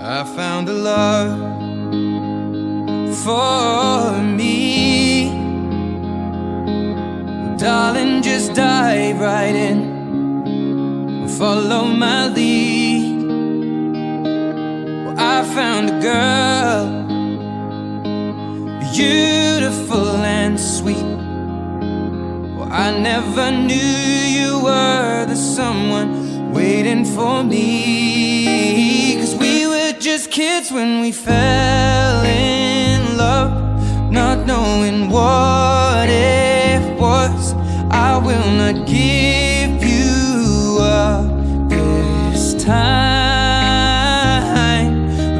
I found a love for me. Darling, just dive right in, follow my lead. Well, I found a girl, beautiful and sweet. Well, I never knew you were the someone waiting for me. 'Cause we were just kids when we fell in love, not knowing what it was. I will not give you up this time.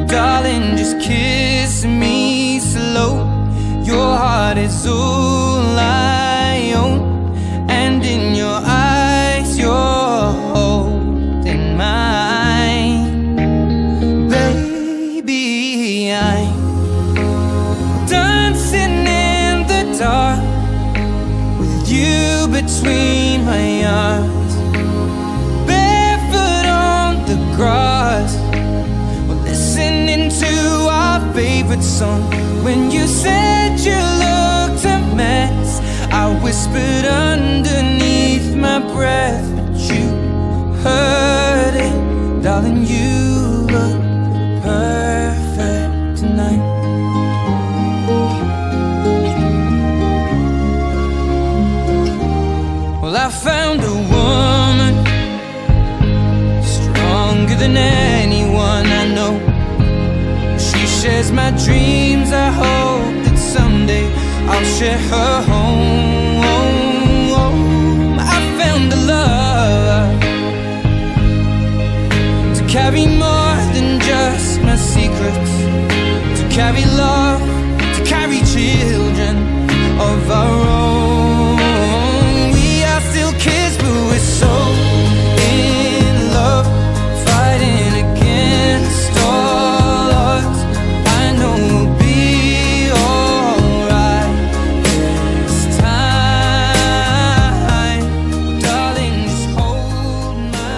Oh, darling, just kiss me slow. Your heart is all I own, and in your eyes you're holding mine. Baby, I'm dancing in the dark with you between my arms, barefoot on the grass. We're listening to our favorite song. When you said you looked a mess, I whispered underneath my breath, but you heard it. Darling, you look perfect tonight. Well, I found a woman stronger than anyone I know. She shares my dreams. I hope that someday I'll share her home. I found a love to carry more than just my secrets, to carry love, to carry children of our own. We are still kids, but we're so in love, fighting against all odds. I know we'll be alright this time. Darling, just hold my.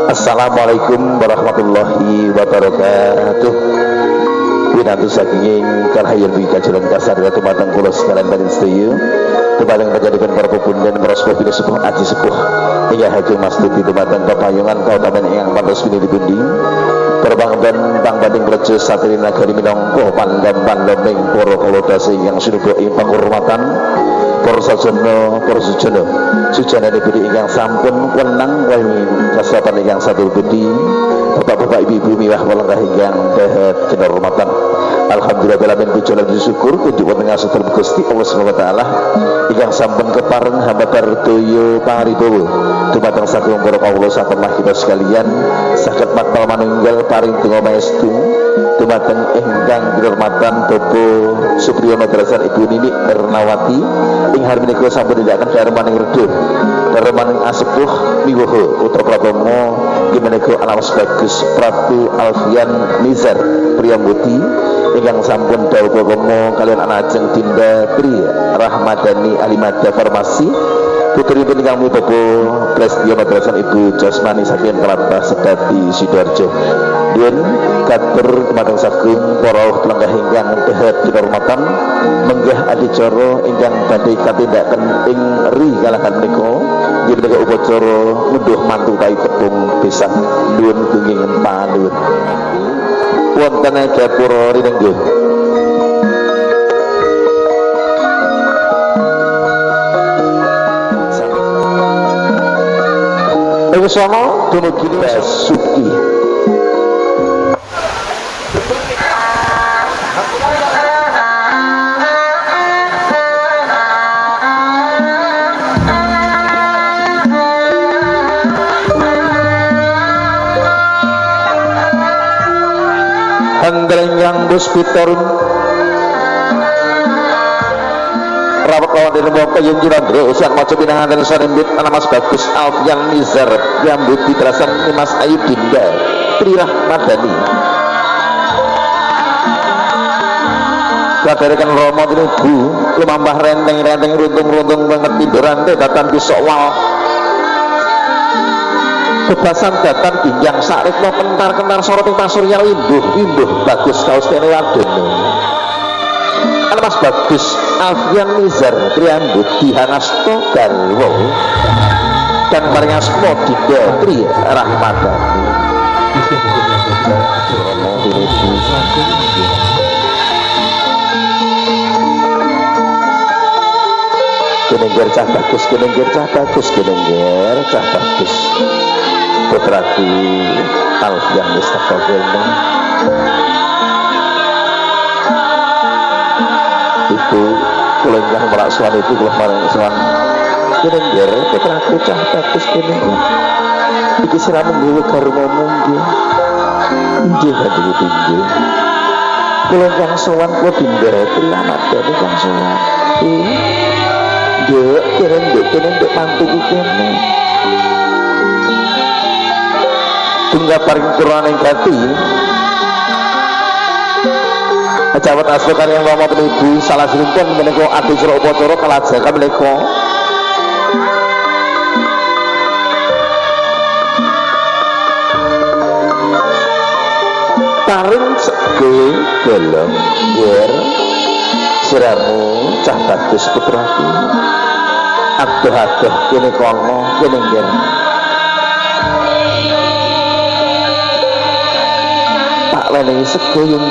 Assalamualaikum warahmatullahi wabarakatuh. Winantu saking karhayan bika jalan kasar ratu matang kula sekalian badan setuju kepadang menjadikan para pepundhen para sepuh bila sepuh aji sepuh hingga hajung mastuti dumateng kepayungan kautaman yang pantas bini dipundi terbang dan tang banding berce satri nagari minangka pandam-pandam ing para kalodase yang sinuga ing panghormatan para sajana sujanane budi ingkang sampun wenang wayang kasapan ingkang satur budi bapak-bapak ibu-ibu miwah walenggah ingkang dahat kinurmatan. Alhamdulillah alamin puji lan syukur kunjuk wonten ngasaken Gusti Allah Subhanahu wa taala ingkang sampun kepareng hamba daya pangaribawa dumateng saking para kawula satemah kita sekalian saged maktal manunggal paring donga maestu dumateng ingkang kinurmatan Bapak Supriyono Drasan Ibu Nini Ernawati ing hari menika sampun nindakaken karemaning redup karemaning asepuh miwoho putra pratama inggih menika Alamas Bagus Pratu Alfian Nizar Priyambudi ingkang sampun dawuh Romo kalian anak ajeng Dinda Tri Rahmadani Alimada Farmasi putri ingkang Bapak Prestio Madrasan Ibu Jasmani saking Kelapa Sedati Sidoarjo. Dien katur dumateng saking para lenggah ingkang dahat kinurmatan menggah adicara ingkang badhe katindaken ing ri kalahan menika inggih menika upacara ngunduh mantu kai tepung besan nuwun gunging panuwun wonten gapura rinenggih. Wis ana dumugi Basuki. Anggreng bus pitorun rawat lawan dari bangka yang jirandre usian maca binangan dan sarembit Alamas Bagus Alfian Nizar Yambut Didrasan Mas Ayu Dinda Tri Rahmadani kadarikan Romo Tinubu lumambah renteng-renteng runtung-runtung banget tiduran teh datan pisok wal bebasan datan ginjang sarikno kentar-kentar sorot pasurya imbuh bagus kaos kene wadon Mas Bagus Alfian Nizar Triambut Dihangasto Garwo dan Maringasmo Dinda Tri Rahmadani Kenengger cah bagus, kenengger cah bagus, kenengger cah bagus putraku Alfian Mustafa Gena itu kula ingkang merasuan itu kula merasuan kenengger putraku cah bagus kenengger iki sira menggawe garwamu nggih nggih kanjeng tinggi kula ingkang sowan kula Dinda Tri Rahmadani ingkang sowan Dek, keren dek mantuku kene. Tunggal paring kurang yang ganti. Pejabat asli yang lama penipu salah singkon menika adu sira upacara kalajakan menika. Paring sege gelem yer siramu cah bagus putraku. Aduh kene kono kene ngen tak lene sego yen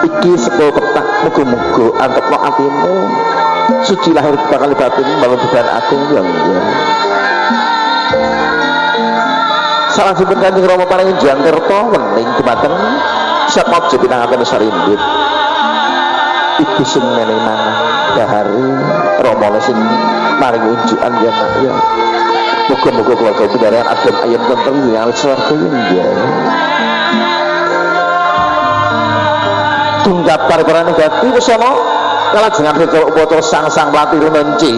iki sego petak muga-muga antepno atimu suci lahir bakal batin balon beban agung yang salah sipun Kanjeng Rama paring Jangkerta wening dumateng sapa jadi nangaken sarimbit iku sing menehi mangan dahari Rama sing maring unjukan yen ya muga-muga keluarga pindaran adem ayem tentrem ing swarga yen tunggap paripurna negati wis ana kalajengan secara upacara sang mlati rumenci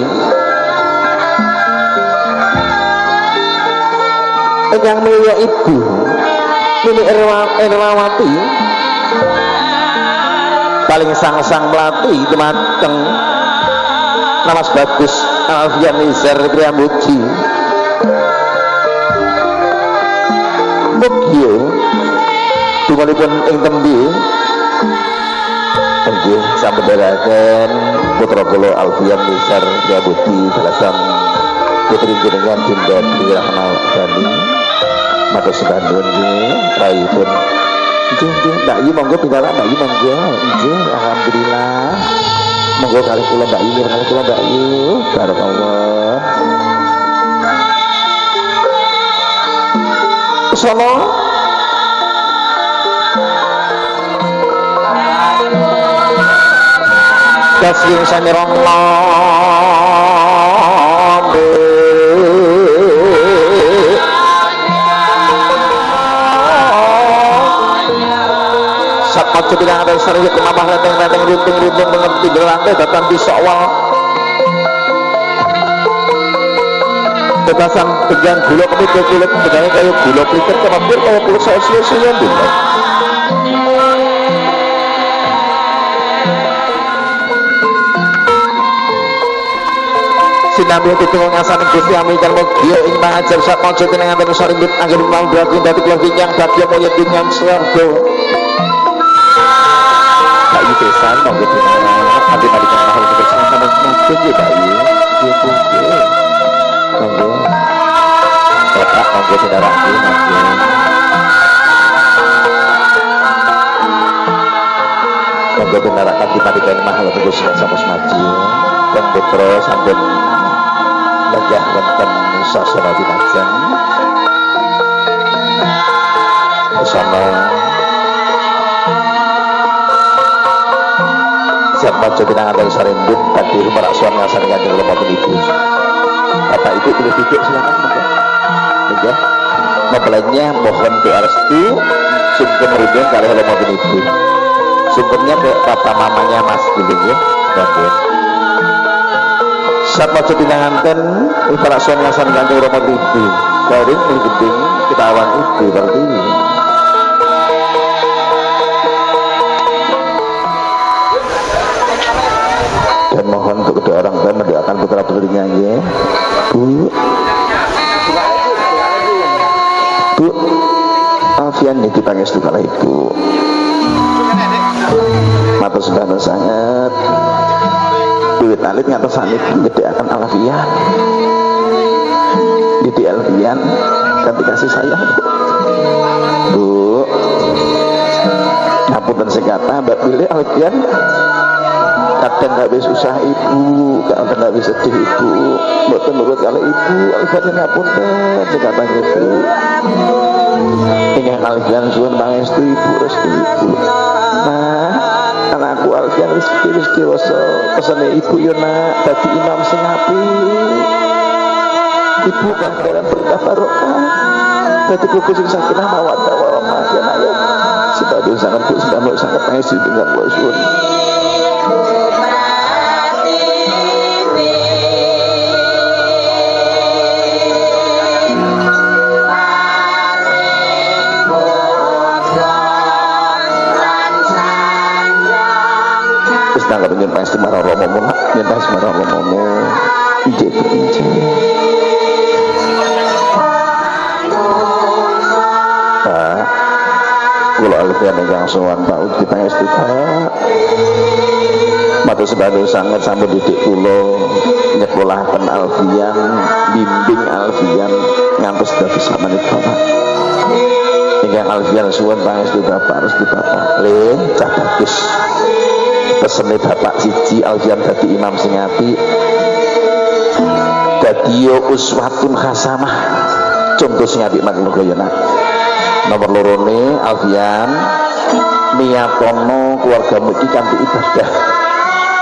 ingkang mulya ibu Nini Erwawati paling sang melati temateng Mas Bagus Alfian Nizar Triambuji Mugio tumanipun ing tembi nggih sampun dherekaken putra kula Alfian Nizar Triambuji dalasam putri jenengan Dinda Tri Rahmadani matur sedanun nggih raipun nggih Mbak Yu monggo pindhalah Mbak Yu monggo nggih alhamdulillah monggo kalih kula Mbak Yu kalih kula Mbak Yu barakallah sono kasih samirong Aja bilang ada sering kemamah lenteng-lenteng rinting-rinting mengerti gelantai datang di soal bebasan dengan gula kulit bedanya kayak gula pelikir kemampuan kayak kulit sosial yang dulu sinambi ditunggu ngasaning Gusti Ami kan mogio ing mangajar sak maca tinangan terus sarimbit angger mau berarti dadi kula kinyang bagya moyo dingan swarga Bayu pesan monggo dinara ati padikan mahal kebersihan sama semakin ya Bayu gitu monggo bapak monggo dinara monggo dinara ati padikan mahal kebersihan sama semakin dan putra sampun legah wonten sasana dinajeng bersama siap baca binangan dari sarimbit tadi rumah raksuan ngasar dengan rumah ibu bapak ibu boleh duduk silakan ya mempelainya mohon doa restu sumber rinduan kali rumah ibu sumbernya ke papa mamanya mas Giling ya dan siap baca binangan ten rumah raksuan ngasar dengan rumah ibu garing menggending kita awan ibu berarti ini dan mohon untuk kedua orang tua mendoakan putra putrinya ya Bu Bu Alfian itu pangestu kala ibu matur sembah sangat wiwit alit ngantos sanit ngedekaken Alfian Didi Alfian kanthi kasih sayang Bu ngapunten sing kathah mbak pilih Alfian kadang gak bisa susah ibu, kadang gak bisa sedih ibu, mboten nurut kali ibu, Alfian ngapunten sing kathah ibu. Ingkang Alfian suwun pangestu ibu, restu ibu. Nah, anakku Alfian wis dewasa, pesane ibu yo nak dadi imam sing apik. Ibu kangelan berkah barokah. Dadi buku sing sakinah mawaddah warahmah ya nak ya. Sebagai sangat bu, sebagai sangat pangestu dengan kula suwun. Nggak pengen pasti marah romomu nak, nyentai marah romomu, ije berinje. Pak, kalau Alfian yang sowan Pak Ud kita pasti Pak. Matur sebagai sangat sampai didik kulo nyekolahkan Alfian, bimbing Alfian ngantos dadi samane Bapak. Ingkang Alfian suwun pangestu Bapak harus di Bapak. Le, cah bagus. Pesene bapak siji Alfian dadi imam sing apik dadi uswatun hasanah contoh sing apik manungsa ya nak nomor lorone Alfian niatono keluargamu iki kanthi ibadah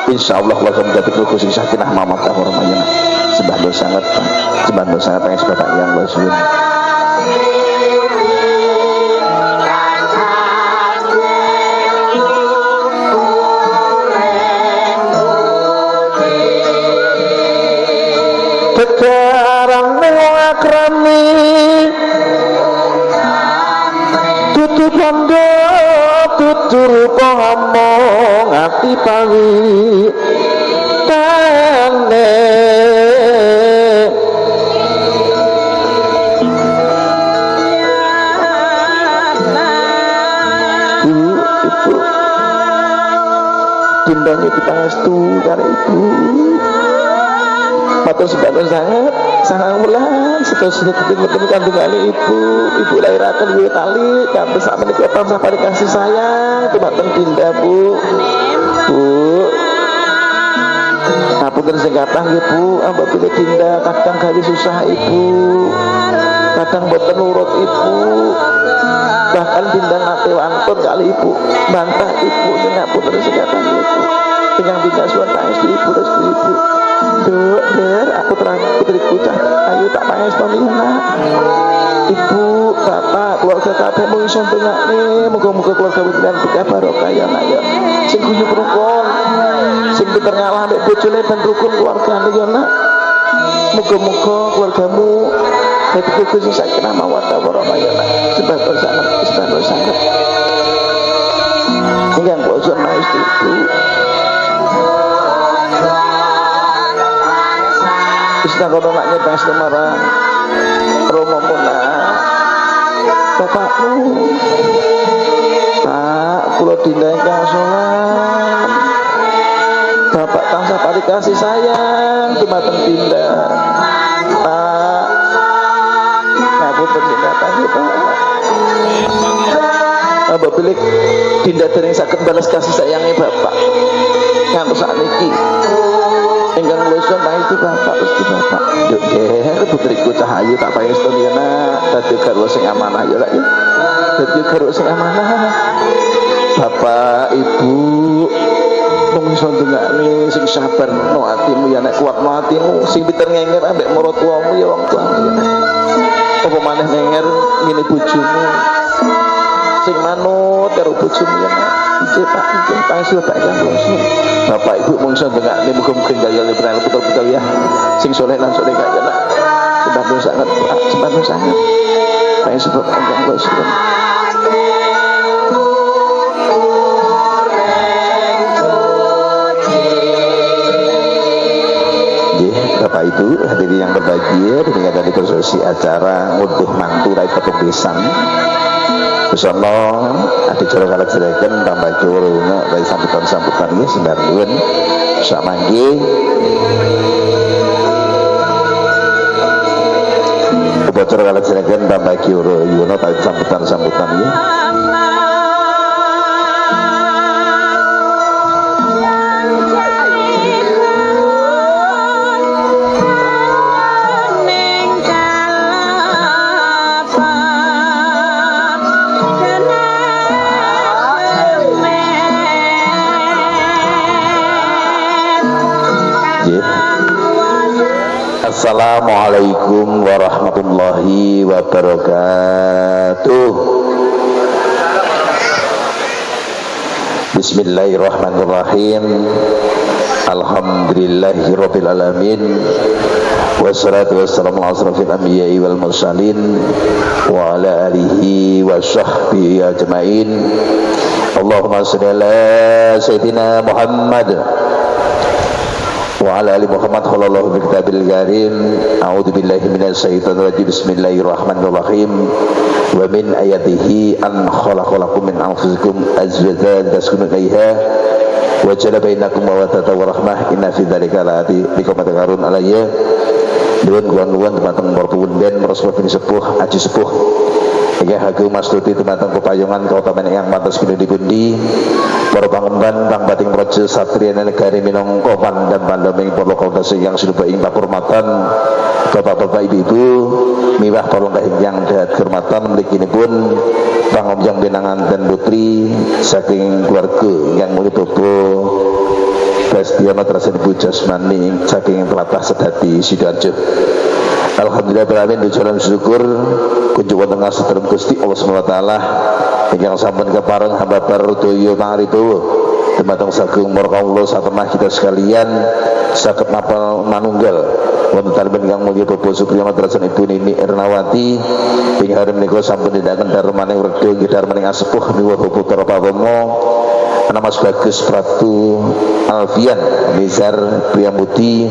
insyaallah keluargamu dadi keluarga sing sakinah mawaddah warahmah ya nak sembah sangat pangestu bapak yang kula suwun. Sekarang mengakrami tutup hamba tutur ngomong ati pawi tane ibu dindangnya kita ngestu karena ibu matur sebagai sangat ulang seterusnya ketemu kandungan ibu lahirakan wiwit tali kanthi sakmenika tansah paring kasih sayang dumateng Dinda Bu ngapunten sing kathah nggih Bu apabila Dinda kadang gawe susah ibu kadang boten nurut ibu bahkan Dinda nate wantun kali ibu bantah ibu sing ngapunten sing kathah ibu ingkang Dinda suwun pangestu ibu restu ibu Duk, Der, aku terang putriku cah ayo tak pangestu nak ibu, bapak, keluarga kabeh mung iso ndongakne muga-muga keluarga panjenengan berkah barokah ya nak ya sing guyub rukun sing pinter ngalah mek bojone ben rukun keluargane ya nak muga-muga keluargamu dadi keluarga sing sakinah mawaddah warahmah ya nak sebagai sangat ingkang kula suwun pangestu ibu Isna kono nak nyepes marang romomu nak bapakmu Pak kula Dinda ingkang sowan bapak tansah paring kasih sayang dumateng Dinda Pak ngapunten sing kathah Pak apabila Dinda dereng saged balas kasih sayangnya bapak ngantos sakniki ingkang kula suwun pangestu bapak Gusti bapak yo Der putriku cahayu tak pangestu ya nak dadi garwa sing amanah ya lak ya dadi garwa sing amanah bapak ibu mung iso ndongakne sing sabar no atimu ya nek kuatno atimu sing pinter ngenger ambek maratuwamu ya wong tuamu ya nak apa maneh ngenger ngene bojomu sing manut karo bojomu ya nak iki Pak iki pangestu bapak ingkang kula suwun bapak ibu mung iso ndongakne muga-muga gaya bener betul-betul ya sing saleh lan saleh kaya nak sembah sangat Pak sembah sangat pangestu bapak ingkang kula suwun nggih Bapak Ibu hadirin yang berbahagia, demikian dari prosesi acara ngunduh mantu rai kepengesan. Insyaallah adi cara kala jelekan tambah kiwuruna rai sambutan ini sendar nuwun sak mangke. Upacara kala jelekan tambah kiwuruna rai sambutan ini. Assalamualaikum warahmatullahi wabarakatuh. Bismillahirrahmanirrahim. Alhamdulillahirabbil alamin. Wassalatu wassalamu ala asrofil anbiya'i wal mursalin wa ala alihi wa sahbihi ajmain. Allahumma shalli ala sayyidina Muhammad wa ala ali Muhammad sallallahu alaihi kitabil karim. A'udzu billahi minasyaitonir rajim. Bismillahirrahmanirrahim. Wa min ayatihi an khalaqalakum min anfusikum azwajan taskunu ilaiha wa ja'ala bainakum mawaddatan wa rahmah inna fi dzalika laayatin liqaumin yaqilun alayya. Nuwun dumateng para punden Rasulullah bin sepuh aji sepuh inggih hagung mastuti dumateng pepayungan kautaman ingkang pantes pundi-pundi para pangemban kang bating praja satriya negari minangka pandhan pandhaming para kautase ingkang sinuba ing pakurmatan bapak-bapak ibu-ibu miwah para ingkang dahat kehormatan mliginipun pangomjang pinanganten putri saking keluarga ingkang mulih Bapak Prestiono Trasen Ibu Jasmani saking tlatah Sedati Sidoarjo. Alhamdulillah beralamin ucapan syukur kunjuk wonten ngasedherem Gusti Allah Subhanahu wa taala ingkang sampun kepareng hamba parudoyo mangribawa dumateng sagung para kawula satemah kita sekalian saged napa manunggal wonten dalem ingkang mulya Bapak Supriyono Trasen Ibu Nini Ernawati ing hari menika sampun nindakaken darmaning reda nggih darmaning asepuh miwah putra pawonga nama Bagus Pratu Alfian Nizar Priamuti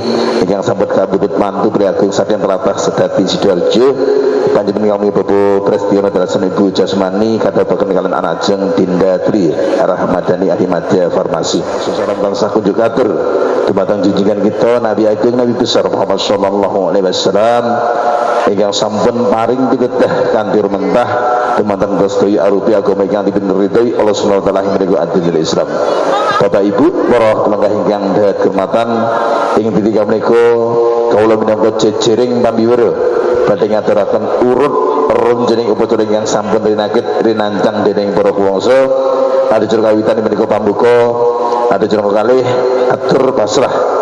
yang sambut kabudut mantu priagung saking tlatah Sedati Sidoarjo panjenengan kami Bapak Prestiono Trasen Ibu Jasmani kadadosaken kalian anajeng Dinda Tri Rahmadani Ahmadiyah Farmasi sasaran bangsa kunjuk atur dumateng junjungan kita Nabi Agung Nabi besar Muhammad sallallahu alaihi wasallam ingkang sampun paring pitutah kanthi rumentah dumateng sedaya arupi agama ingkang dipunridhoi Allah Subhanahu wa taala menika adil Islam. Bapak Ibu para kelengkah ingkang dahat kehormatan ing titik menika kawula minangka jejering pambiwara badhe ngaturaken urut runjening upacara ingkang sampun rinancang dening para kuwasa adicara kawitan menika pambuka adicara kalih atur pasrah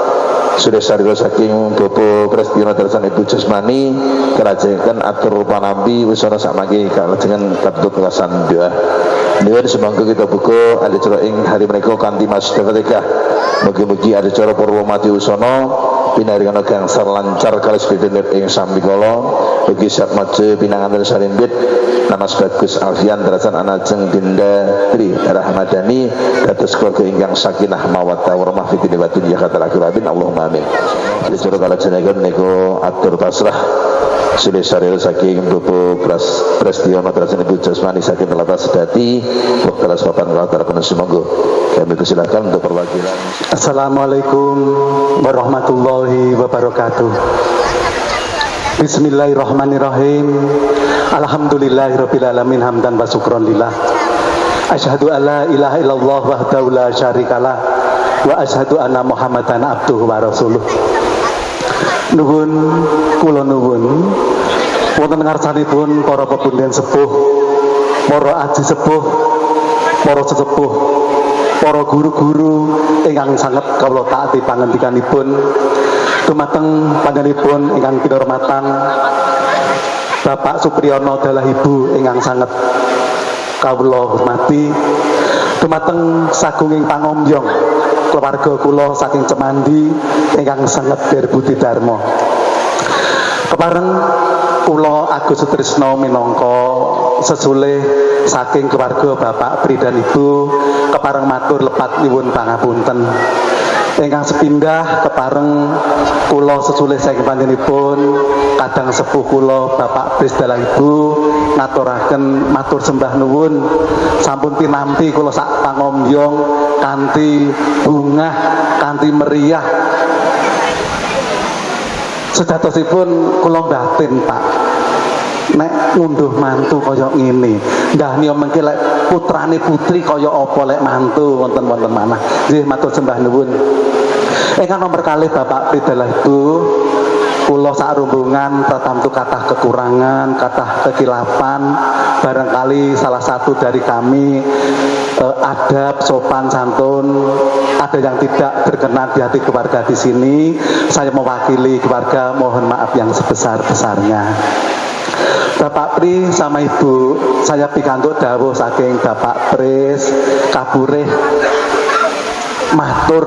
sudah sarila saking Bapak Prestiono Trasen Ibu Jasmani kerajakan atur panampi wisana sakmangke kalajengan katut kasan doa. Nuwun semangka kita buka adicara ing hari menika kanthi masdafatikah. Mugi-mugi adicara purwa mati usana pinaringan gangsal lancar kalis pidhener ing sambikala ugi sakmaja pinanganten salimbit Namas Bagus Alfian Trasen anajeng Dinda Tri Rahmadani dados keluarga ingkang sakinah mawaddah warahmah fi dunya wa dunya khatul akhiratin Allahumma amin. Adicara kalajengan menika atur pasrah sudah saril saking Bapak Prestiono Trasen Ibu Jasmani saking tlatah Sedati wekdal papan latar penuh monggo kami persilakan untuk perwakilan. Assalamualaikum warahmatullahi wabarakatuh. Bismillahirrahmanirrahim. Alhamdulillahirabbil alamin hamdan wa syukron lillah. Asyhadu alla ilaha illallah wahdahu la syarikalah wa asyhadu anna Muhammadan abduhu wa rasuluh. Nuwun kula nuwun wonten ngarsanipun para pepunden sepuh, para aji sepuh, para sesepuh, para guru-guru ingkang sanget kawula taati pangandikanipun dumateng panjenenganipun ingkang kinurmatan Bapak Supriyono dalah Ibu ingkang sanget kawula hormati dumateng sagunging pangombyong keluarga kula saking Cemandi ingkang sanget berbudi dharma. Kepareng kula Agus Sutrisno minangka sesule saking keluarga Bapak Pri dan Ibu kepareng matur lepat nyuwun pangapunten. Ingkang sepindah kepareng kula sesulih saking panjenenganipun kadang sepuh kula Bapak Pris Dalah Ibu ngaturaken matur sembah nuwun sampun pinanti kula sak pangombyong kanthi bungah kanthi meriah sejatosipun kula batin Pak nek ngunduh mantu kaya ngene ndah niya mengki lek putrane putri kaya apa lek mantu wonten-wonten manah nggih matur sembah nuwun ingkang nomor kalih Bapak Pris Dalah Ibu kula sak rombongan tatamtu kathah kekurangan kathah kekilapan barangkali salah satu dari kami adab sopan santun ada yang tidak berkenan di hati keluarga di sini saya mewakili keluarga mohon maaf yang sebesar-besarnya. Bapak Pri sama Ibu, saya pikantuk dawuh saking Bapak Pris kabureh matur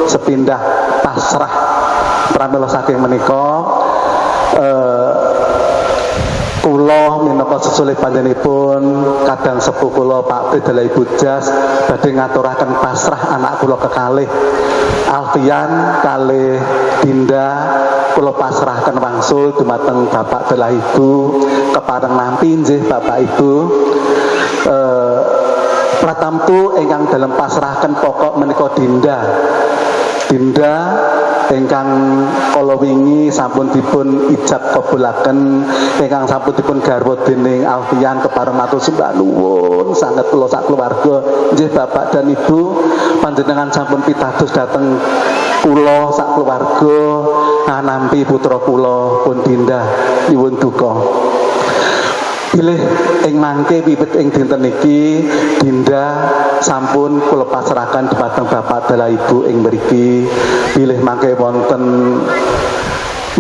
sepindah pasrah pramila saking menika kula minangka sesulih panjenenganipun kadang sepuh kula Pak Pris Dalah Ibu Jas badhe ngaturaken pasrah anak kula kekalih Alfian kalih Dinda kula pasrahkan wangsul dumateng Bapak Dalah Ibu kepareng nampi nggih Bapak Ibu pratamtu ingkang dalem pasrahkan pokok menika Dinda ingkang kala wingi sampun dipun ijab kabulaken ingkang sampun dipun garwa dening Alfian kepareng matur sembah nuwun sanget kula sak keluarga nggih Bapak dan Ibu panjenengan sampun pitados dhateng kula sak keluarga nampi putra kula pun Dinda nyuwun duka pilih ing mangke wiwit ing dinten niki Dinda sampun kula pasrahaken dhumateng Bapak Dalah Ibu ing mriki pilih mangke wonten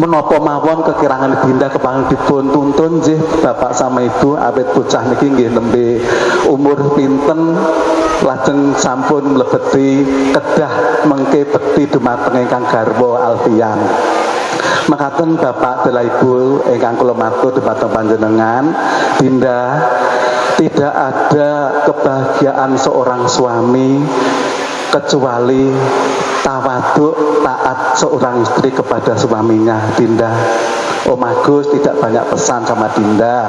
menapa mawon kekirangan Dinda kepanjen dipun tuntun nggih Bapak sama Ibu awit bocah niki nggih nembe umur pinten lajeng sampun mlebeti kedah mengke bekti dhumateng ingkang garwa Alfian. Makaten Bapak Dalah Ibu ingkang kula matur dhumateng panjenengan Dinda tidak ada kebahagiaan seorang suami kecuali tawaduk taat seorang istri kepada suaminya Dinda. Om Agus tidak banyak pesan sama Dinda.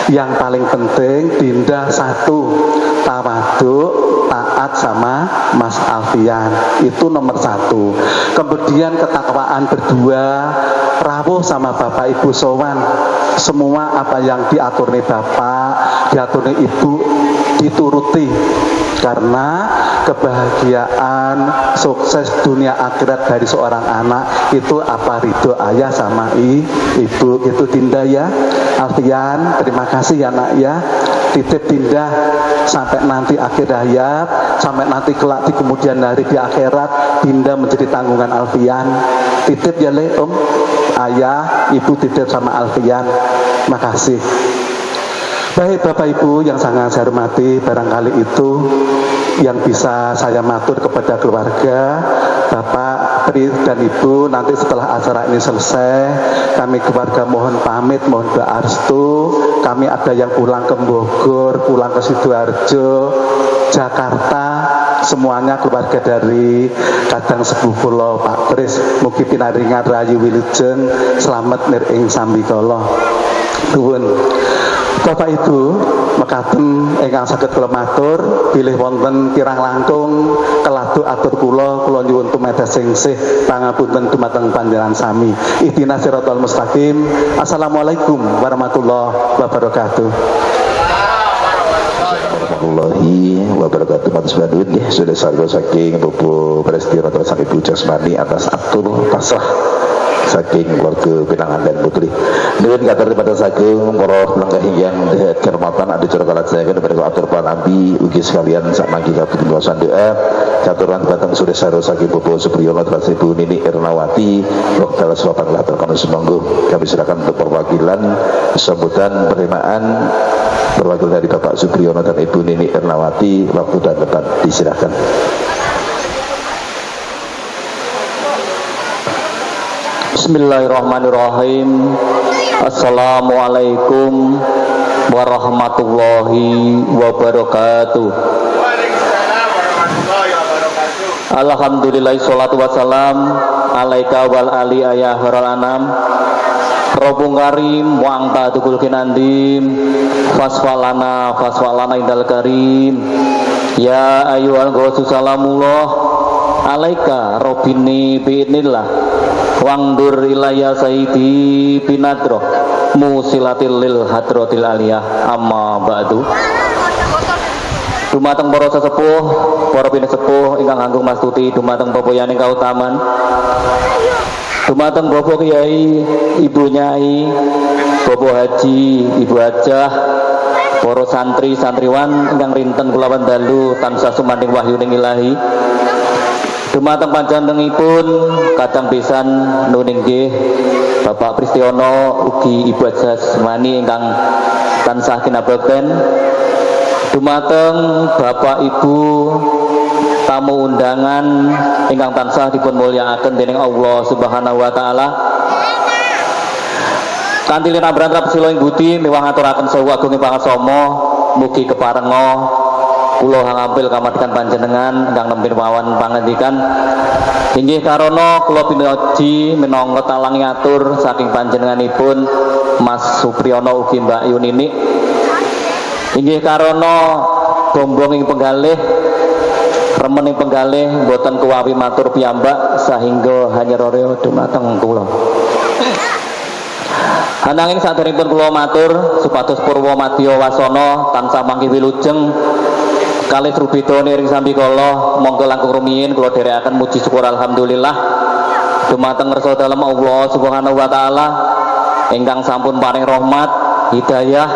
Yang paling penting Dinda satu tawaduk taat sama Mas Alfian itu nomor satu. Kemudian ketakwaan berdua rawuh sama Bapak Ibu sowan semua apa yang diaturne Bapak diaturne Ibu dituruti karena kebahagiaan sukses dunia akhirat dari seorang anak itu apa ridho ayah sama ibu gitu Dinda ya. Alfian terima kasih ya nak ya titip Dinda sampai nanti akhir hayat sampai nanti kelak di kemudian hari di akhirat Dinda menjadi tanggungan Alfian titip ya le om ayah ibu titip sama Alfian makasih. Baik Bapak Ibu yang sangat saya hormati barangkali itu yang bisa saya matur kepada keluarga Bapak Pri dan Ibu nanti setelah acara ini selesai kami keluarga mohon pamit mohon berarstu kami ada yang pulang ke Bogor pulang ke Sidoarjo Jakarta semuanya keluarga dari kadang sepuh kula Pak Pris mugi pinaringan rayu wilujeng selamat niring sambikala nuwun. Bapak Ibu mekaten ingkang saged kula matur bilih wonten kirang langkung keladuk atur kula nyuwun tumedes sengsih pangapunten dumateng panjenengan sami ihdinas siratal mustaqim. Assalamualaikum warahmatullahi wabarakatuh. Warahmatullahi wabarakatuh. Matur nuwun nggih sudah sarga saking Bapak Presti Ratu Sang Ibu Jasmani atas atur pasrah saking keluarga pinangan dan putri. Nuwun katur pada saking para lenggah yang kehormatan adi cara kalat saya kepada atur panampi ugi sekalian sak mangki kapunten doa caturan batang sudah sarwa saking Bapak Supriyono Trans Ibu Nini Ernawati wekdal selapan latar kami semonggo kami silakan untuk perwakilan sambutan penerimaan perwakilan dari Bapak Supriyono dan Ibu Nini Ernawati waktu dan tempat disilakan. Bismillahirrahmanirrahim. Assalamualaikum warahmatullahi wabarakatuh. Alhamdulillah sholatu wassalam alaika wal ali ayah haral anam Robung karim wangta tukul kinandim fasfalana indal karim ya ayuhal ghusu salamullah alaika robini bi'nillah wangdur ilayya sayyidi binadroh musilatil lil hadrotil aliyah amma ba'du. Dumateng para sesepuh, para pinesepuh ingkang anggung mastuti dumateng pepoyaning kautaman. Dumateng Bapak Kiai, Ibu Nyai, Bapak Haji, Ibu Hajah, para santri santriwan ingkang rinten kula dalu tansah sumanding wahyuning ilahi. Dumateng panjenenganipun kadang pisan nuning nggih Bapak Pristiono ugi Ibu Hajah Semani ingkang tansah kinabekten. Dumateng Bapak Ibu tamu undangan ingkang tansah dipun mulyakaken dening Allah Subhanahu wa taala. Kanthi linambaran rapsila ing budi miwah ngaturaken sewu agunging pangarsama mugi keparenga kula ngampil kamardikan panjenengan ingkang nembe mawon pangandikan. Inggih karana kula pinaji minangka talang ngatur saking panjenenganipun Mas Supriyono ugi Mbak Yunini. Inggih karana bombong ing penggalih remen ing penggalih boten kuwawi matur piyambak sahingga hanyarara dumateng kula. Ananging saderengipun kula matur supados purwa madya wasana tansah mangke wilujeng kalih rubedane ring sambikala monggo langkung rumiyin kula dherekaken muji syukur alhamdulillah dumateng ngersa dalem Allah Subhanahu wa taala ingkang sampun paring rahmat hidayah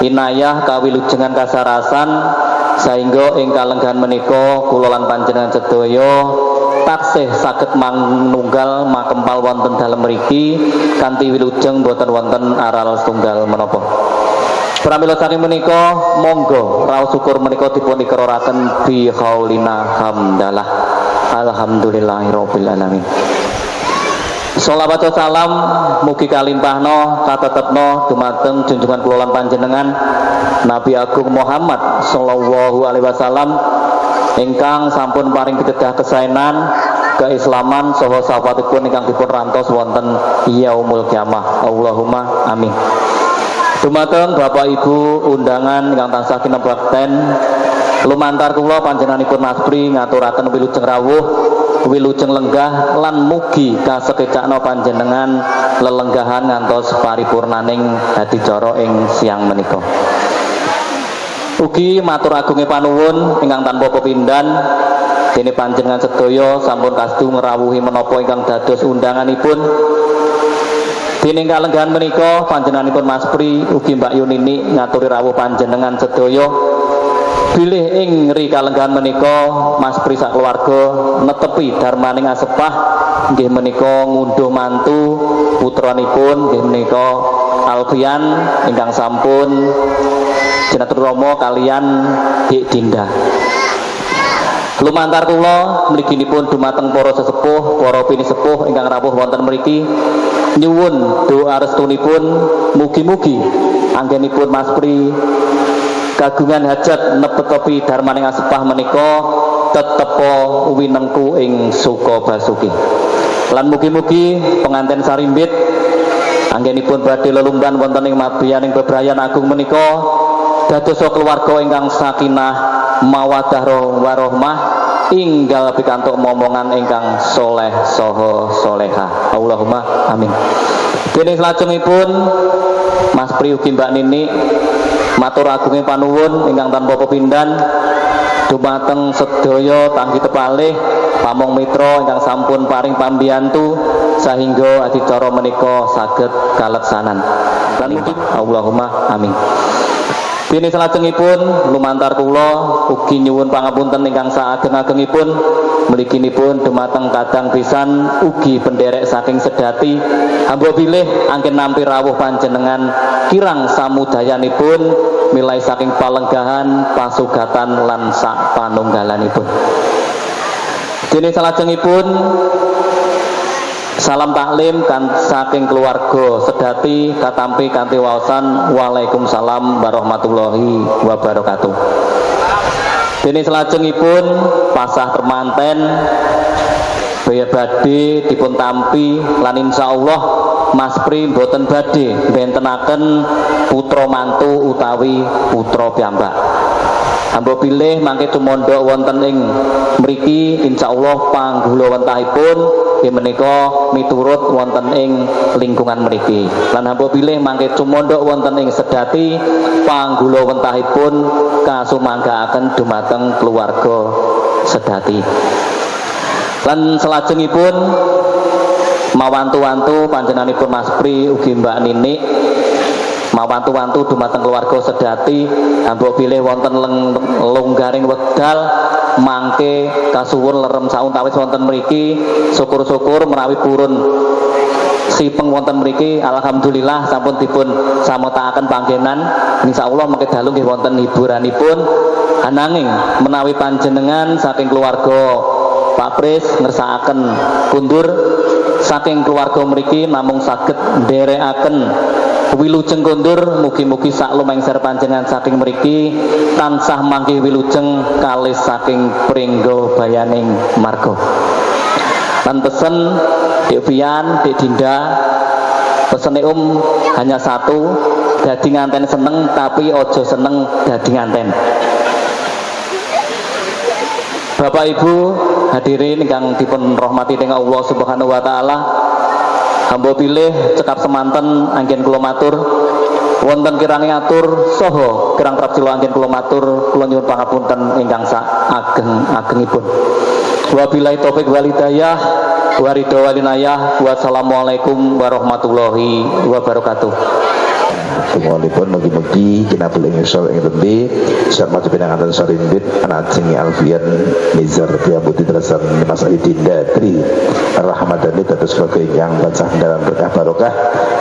inayah kawilujengan kasarasan sehingga ing kalenggahan menika kula lan panjenengan sedaya taksih saged manunggal makempal wonten dalem mriki kanthi wilujeng boten wonten aral setunggal menapa. Pramila saking menika monggo raos syukur menika dipun ikraraken bi qaulina hamdalah alhamdulillahirabbil alamin. Sholawat wa salam mugi kalimpahna katetepna dumateng junjungan kula lan panjenengan Nabi Agung Muhammad sallallahu alaihi wasallam ingkang sampun paring pitedah kesaenan keislaman saha sahabatipun ingkang dipun rantos wonten yaumul kiamah. Allahumma amin. Dumateng Bapak Ibu undangan ingkang tansah kinebakten lumantar kula panjenenganipun Mas Pri ngaturaken wilujeng rawuh wilujeng lenggah lan mugi kasekecakna panjenengan lelenggahan ngantos paripurnaning adicara ing siang menika. Ugi matur agunging panuwun ingkang tanpa pepindhan dene panjenengan sedaya sampun kastu ngrawuhi menapa ingkang dados undanganipun. Dene kalenggahan menika panjenenganipun Mas Pri ugi Mbak Yunini ngaturi rawuh panjenengan sedaya. Bilih ing ri kalenggahan menika Mas Pri sak keluarga netepi darmaning asepah nggih menika ngunduh mantu putranipun nggih menika Alfian ingkang sampun jinatur rama kalian Dik Dinda. Lumantar kula mliginipun dumateng para sesepuh, para pinisepuh ingkang rawuh wonten mriki nyuwun doa restunipun mugi-mugi anggenipun Mas Pri kagungan hajat nepetopi darmaning asepah menika tetepo winengku ing suka basuki. Lan mugi-mugi penganten sarimbit anggenipun badhe lelumban wonten ing mabiyaning bebrayan agung menika dados keluarga ingkang sakinah mawaddah warahmah inggal pikantuk momongan ingkang soleh saha soleha. Allahumma amin. Dene salajengipun Mas Pri ugi Mbak Nini matur agunging panuwun ingkang tanpa pepindhan dumateng sedaya tanggi tepalih pamong mitra ingkang sampun paring pambiyantu sehingga adicara menika saged kaleksanan. Lan mugi Allahumma amin. Dene salajengipun lumantar kula ugi nyuwun pangapunten ingkang saageng-agengipun mliginipun dumateng kadang pisan ugi penderek saking sedati hamba bilih anggen nampi rawuh panjenengan kirang samudayanipun milai saking palenggahan pasugatan lan sak panunggalanipun. Dene salajengipun salam taklim kan saking keluarga sedati katampi kanthi waosan Waalaikumsalam warahmatullahi wabarakatuh. Dene selajengipun pasah temanten baya badhe dipun tampi lan insyaallah Mas Pri mboten badhe bentenaken putra mantu utawi putra piyambak. Ambo pilih mangke tumondok wonten ing mriki insyaallah panggula wentahipun nggih menika miturut wonten ing lingkungan mriki. Lan ambo pilih mangke tumondok wonten ing Sedati panggula wentahipun kasumanggaaken dumateng keluarga Sedati. Lan selajengipun mawantu-wantu panjenenganipun Mas Pri ugi Mbak Ninik mawantu-wantu dumateng keluarga Sedati ambok pilih wonten longgaring wekdal mangke kasuwun lerem sauntawis wonten mriki syukur-syukur menawi purun sipeng wonten mriki alhamdulillah sampun dipun samotaaken panggenan insyaallah mangke dalu nggih wonten hiburanipun ananging menawi panjenengan saking keluarga Pak Pris ngersakaken kundur saking keluarga mriki namung saged nderekaken wilujeng kondur mugi-mugi sak lumengser panjenengan saking mriki tansah mangke wilujeng kalih saking pringgo bayaning marga. Lan pesen Dek Vian, Dek Dinda, pesene hanya satu, dadi nganten seneng tapi ojo seneng dadi nganten. Bapak Ibu hadirin ingkang dipun rahmati dening Allah Subhanahu wa taala, hamba pilih cekap semanten anggen kula matur wonten kirang atur saha kirang prapsila anggen kula matur kula nyuwun pangapunten ingkang sak ageng-agengipun. Wabillahi taufik wal hidayah wa ridho wal inayah. Wassalamualaikum warahmatullahi wabarakatuh. Tunggualipun mugi-mugi kinabul ing isol ing tembe sarmat pinanganten sarimbit anak jengi Alfian Nizar Priabuti Trasan Mas Aidin Datri rahmatani dados sebagai yang bancah dalam berkah barokah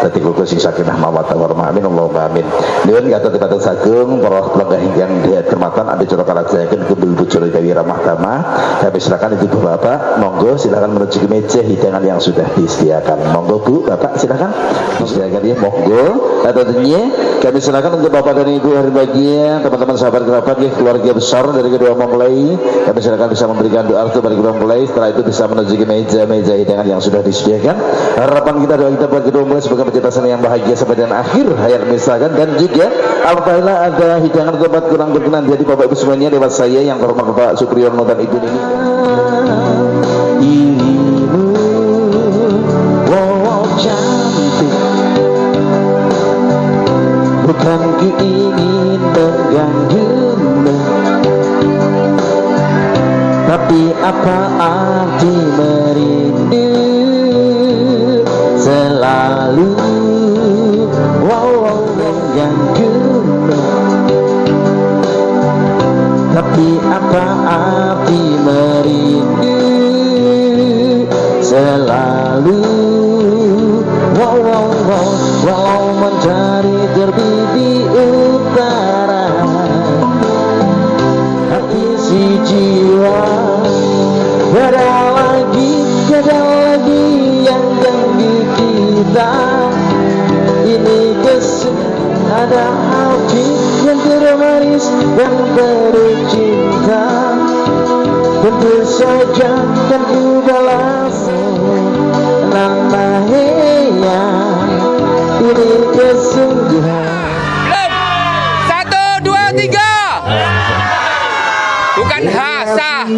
dadi kula sing sakinah mawaddah warahmah amin Allahumma amin. Nuwun katur-katur sagung para pelanggan ingkang dihormatan ade cara kalaksayaken kumpul bujur kawi ramah tamah. Kami silakan Ibu Bapak monggo silakan menuju ke meja hidangan yang sudah disediakan. Monggo Bu Bapak silakan disediakan ya monggo. Tentunya kami silakan untuk Bapak dan Ibu yang berbahagia, teman-teman sahabat kerabat ya, keluarga besar dari kedua mempelai. Kami silakan bisa memberikan doa untuk bagi kedua mempelai. Setelah itu bisa menuju ke meja-meja hidangan yang sudah disediakan. Harapan kita doa kita buat kedua mempelai sebagai penciptaan yang bahagia sampai dan akhir hayat misalkan. Dan juga apabila ada hidangan tempat kurang berkenan jadi Bapak Ibu semuanya lewat saya yang terhormat Bapak Supriyono dan Ibu Nini. Bukan ingin mengganggumu, tapi apa arti merindu selalu mengganggumu, tapi apa arti merindu selalu walau mencari terbit di utara hati si jiwa ada lagi yang ganggu kita ini kesedihan ada hati yang termanis dan bercinta tentu saja kan ku balas namanya ini kesungguhan. 1, 2, 3. Bukan hasa.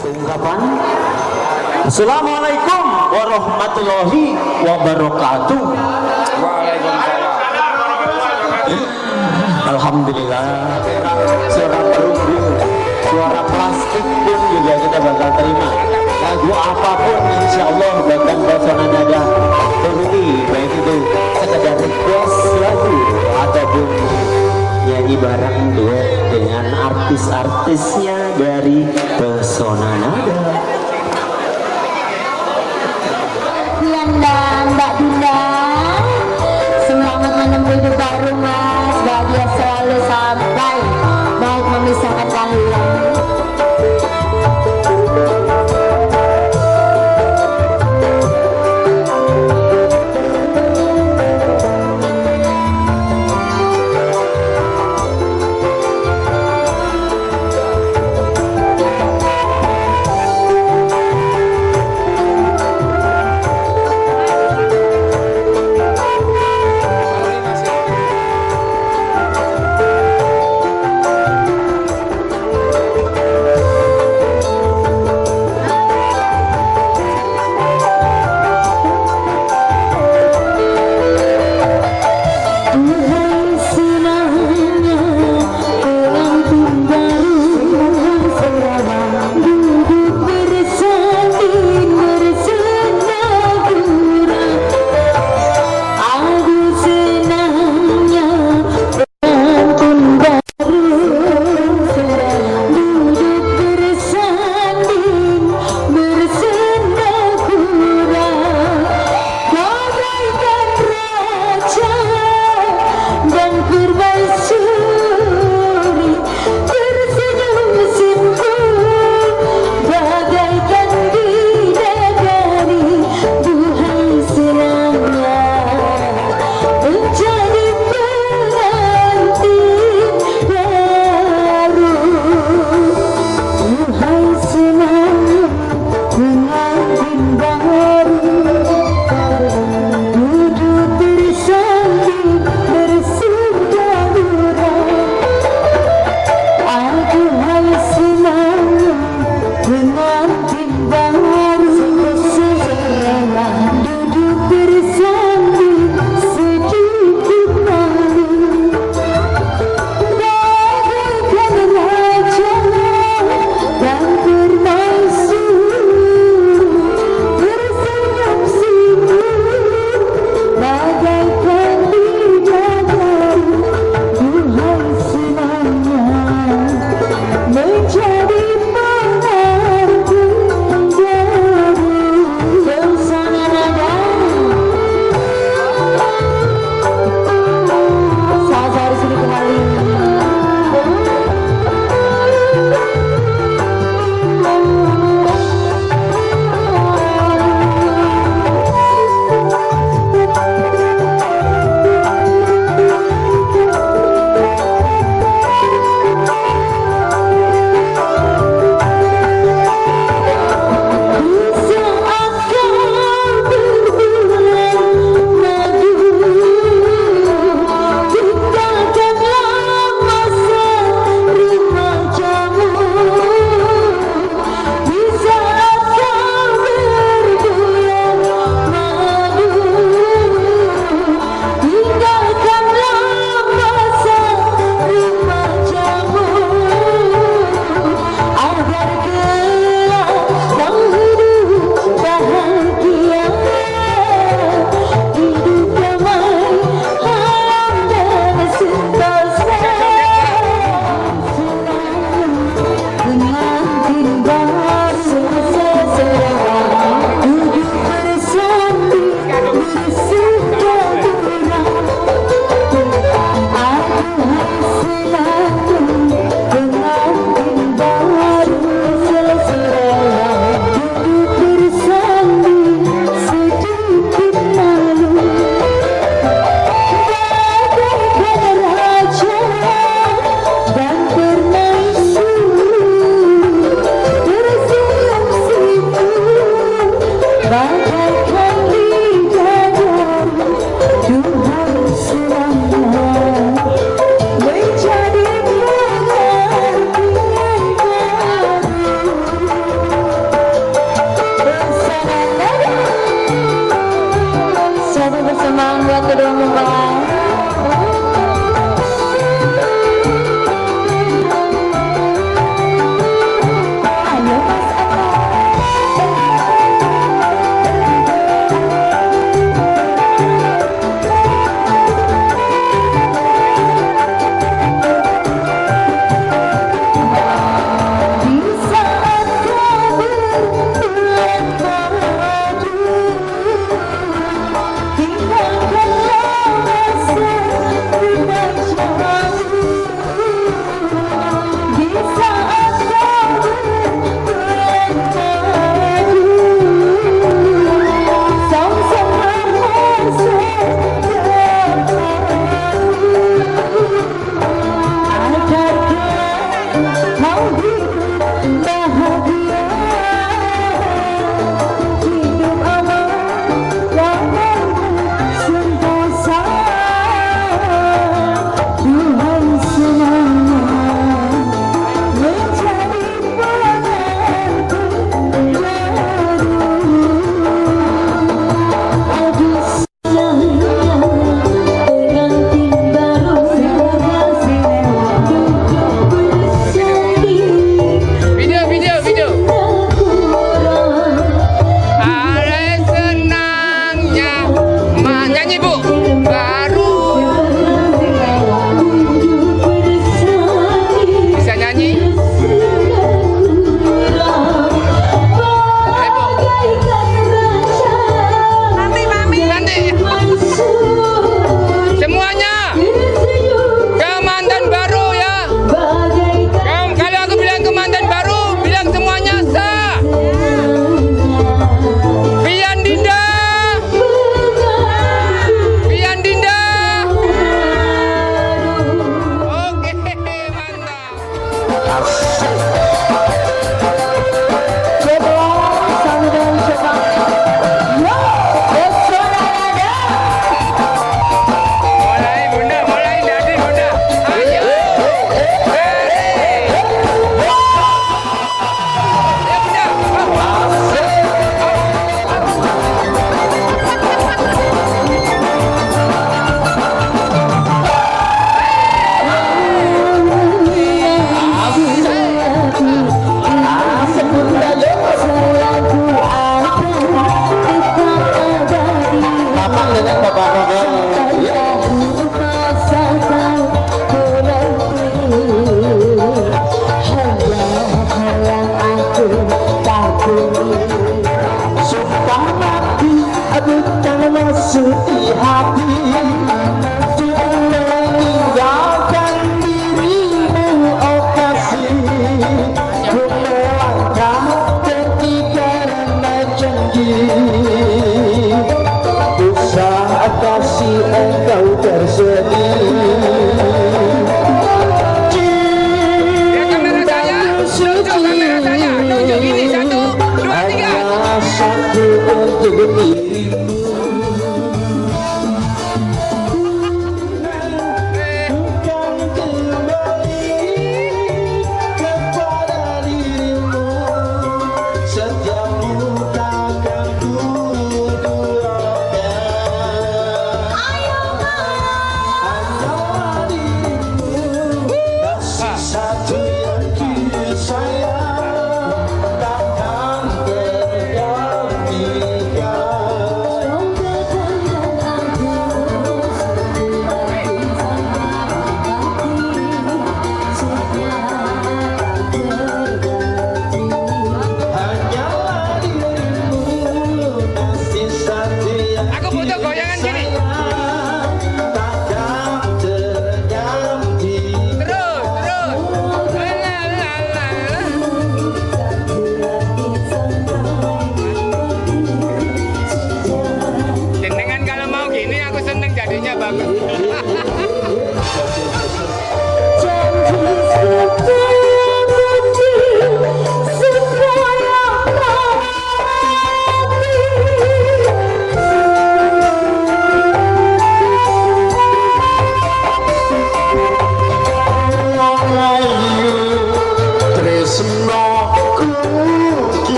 satu ungkapan. Assalamualaikum warahmatullahi wabarakatuh. Alhamdulillah, suara perunggu, suara plastik pun juga kita bakal terima. Lagu apapun insya Allah bahkan pesona nada turuti, baik itu sekedar request lagu ataupun nyanyi bareng duet dengan artis-artisnya dari pesona nada. Yanda, Mbak Dinda, selamat menempuh hidup baru Mas, bahagia selalu sampai maut memisahkan kalian. Sumpah mati bukan maksud di hati untuk meninggalkan dirimu, oh kasih. Ku melangkah pergi karena janji, usah kasih engkau tersedih. Satu untuk dirimu. Bukan kembali kepada dirimu, setiapmu takkan ku duakan. Hanyalah dirimu, kasih satu yang ku sayang, takkan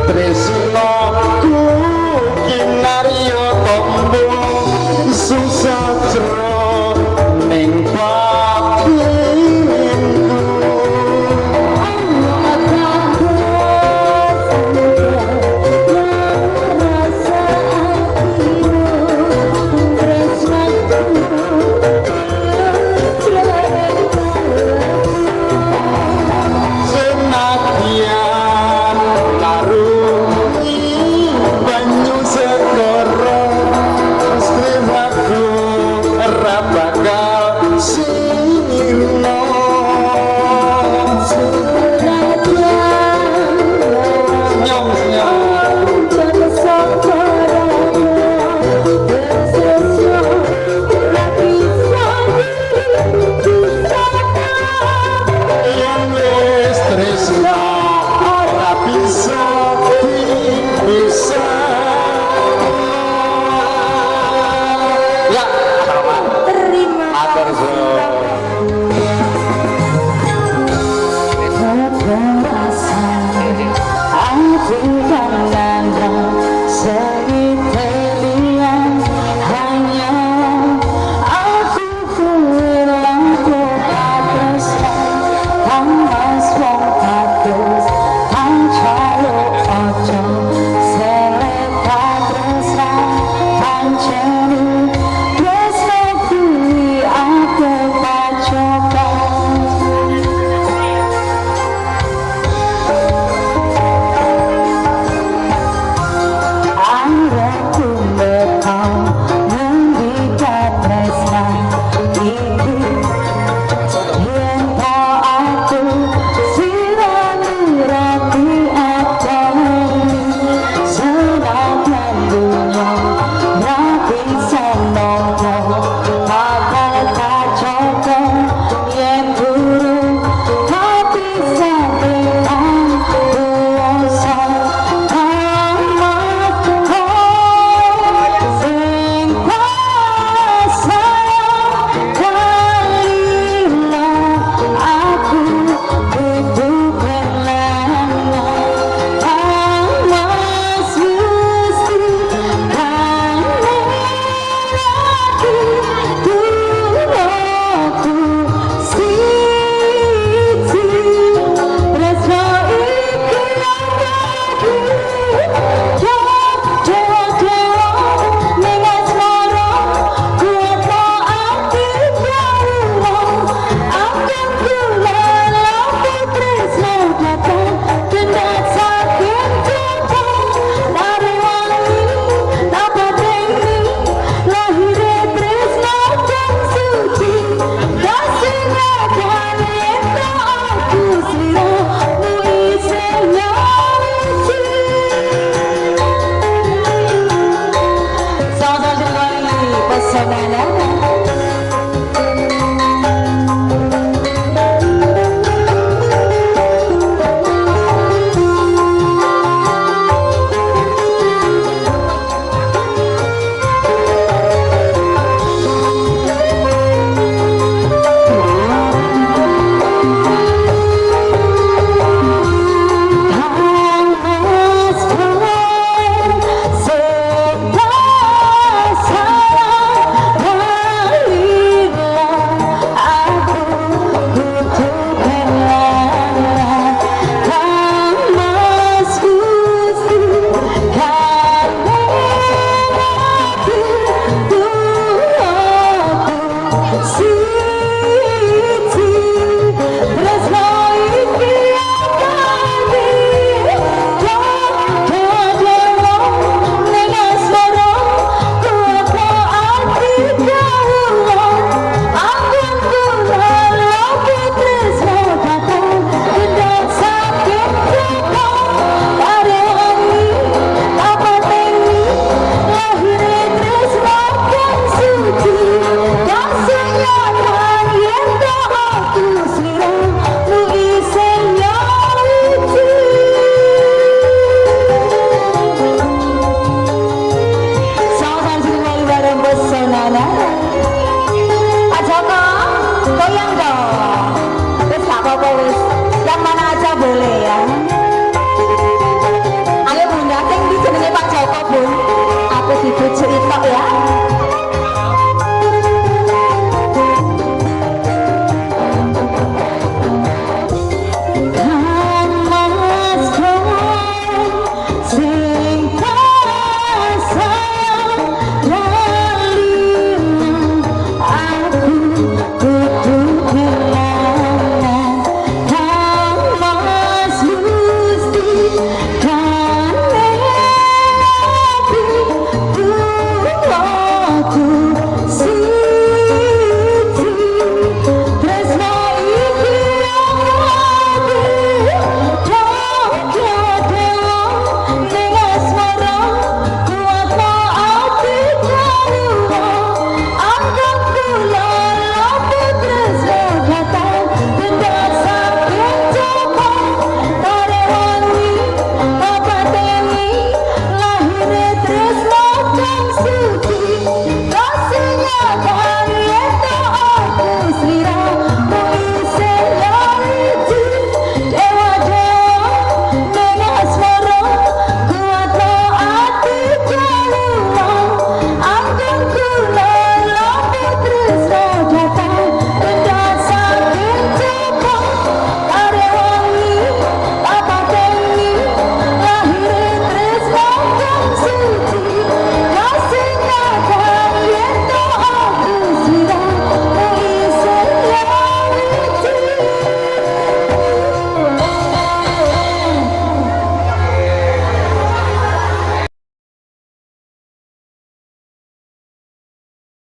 Tresno